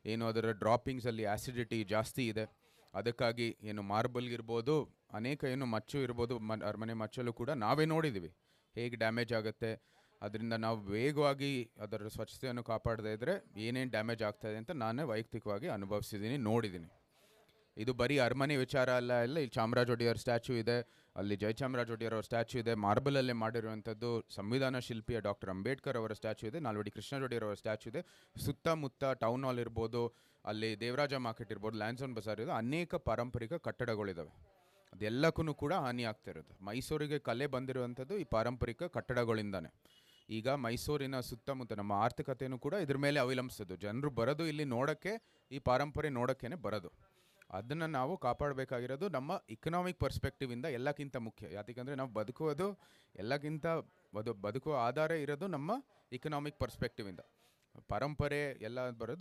ಏನು ಅದರ ಡ್ರಾಪಿಂಗ್ಸಲ್ಲಿ ಆ್ಯಸಿಡಿಟಿ ಜಾಸ್ತಿ ಇದೆ. ಅದಕ್ಕಾಗಿ ಏನು ಮಾರ್ಬಲ್ಗಿರ್ಬೋದು, ಅನೇಕ ಏನು ಮಚ್ಚು ಇರ್ಬೋದು, ಅರಮನೆ ಮಚ್ಚಲ್ಲೂ ಕೂಡ ನಾವೇ ನೋಡಿದ್ದೀವಿ ಹೇಗೆ ಡ್ಯಾಮೇಜ್ ಆಗುತ್ತೆ. ಅದರಿಂದ ನಾವು ವೇಗವಾಗಿ ಅದರ ಸ್ವಚ್ಛತೆಯನ್ನು ಕಾಪಾಡದೇ ಇದ್ದರೆ ಏನೇನು ಡ್ಯಾಮೇಜ್ ಆಗ್ತಾಯಿದೆ ಅಂತ ನಾನೇ ವೈಯಕ್ತಿಕವಾಗಿ ಅನುಭವಿಸಿದ್ದೀನಿ, ನೋಡಿದ್ದೀನಿ. ಇದು ಬರೀ ಅರಮನೆ ವಿಚಾರ ಅಲ್ಲ. ಇಲ್ಲಿ ಚಾಮರಾಜ ಒಡೆಯರ್ ಸ್ಟ್ಯಾಚ್ಯೂ ಇದೆ, ಅಲ್ಲಿ ಜಯಚಾಮರಾಜ ಒಡೆಯರ್ ಅವರ ಸ್ಟ್ಯಾಚ್ಯೂ ಇದೆ, ಮಾರ್ಬಲಲ್ಲೇ ಮಾಡಿರುವಂಥದ್ದು. ಸಂವಿಧಾನ ಶಿಲ್ಪಿಯ ಡಾಕ್ಟರ್ ಅಂಬೇಡ್ಕರ್ ಅವರ ಸ್ಟ್ಯಾಚ್ಯೂ ಇದೆ, ನಾಲ್ವಡಿ ಕೃಷ್ಣ ಒಡೆಯರ್ ಅವರ ಸ್ಟ್ಯಾಚ್ಯೂ ಇದೆ. ಸುತ್ತಮುತ್ತ ಟೌನ್ ಹಾಲ್ ಇರ್ಬೋದು, ಅಲ್ಲಿ ದೇವರಾಜ ಮಾರ್ಕೆಟ್ ಇರ್ಬೋದು, ಲ್ಯಾನ್ಸೋನ್ ಬಜಾರ್ ಇದೆ, ಅನೇಕ ಪಾರಂಪರಿಕ ಕಟ್ಟಡಗಳಿದ್ದಾವೆ. ಅದೆಲ್ಲಕ್ಕೂ ಕೂಡ ಹಾನಿ ಆಗ್ತಿರುತ್ತೆ. ಮೈಸೂರಿಗೆ ಕಲೆ ಬಂದಿರುವಂಥದ್ದು ಈ ಪಾರಂಪರಿಕ ಕಟ್ಟಡಗಳಿಂದಾನೆ. ಈಗ ಮೈಸೂರಿನ ಸುತ್ತಮುತ್ತ ನಮ್ಮ ಆರ್ಥಿಕತೆಯೂ ಕೂಡ ಇದ್ರ ಮೇಲೆ ಅವಲಂಬಿಸೋದು. ಜನರು ಬರೋದು ಇಲ್ಲಿ ನೋಡೋಕ್ಕೆ, ಈ ಪಾರಂಪರೆ ನೋಡೋಕ್ಕೇ ಬರೋದು. ಅದನ್ನು ನಾವು ಕಾಪಾಡಬೇಕಾಗಿರೋದು ನಮ್ಮ ಇಕನಾಮಿಕ್ ಪರ್ಸ್ಪೆಕ್ಟಿವಿಂದ ಎಲ್ಲಕ್ಕಿಂತ ಮುಖ್ಯ. ಯಾಕಂದರೆ ನಾವು ಬದುಕುವುದು ಎಲ್ಲಕ್ಕಿಂತ ಬದುಕುವ ಆಧಾರ ಇರೋದು ನಮ್ಮ ಇಕನಾಮಿಕ್ ಪರ್ಸ್ಪೆಕ್ಟಿವಿಂದ. ಪರಂಪರೆ ಎಲ್ಲ ಬರೋದು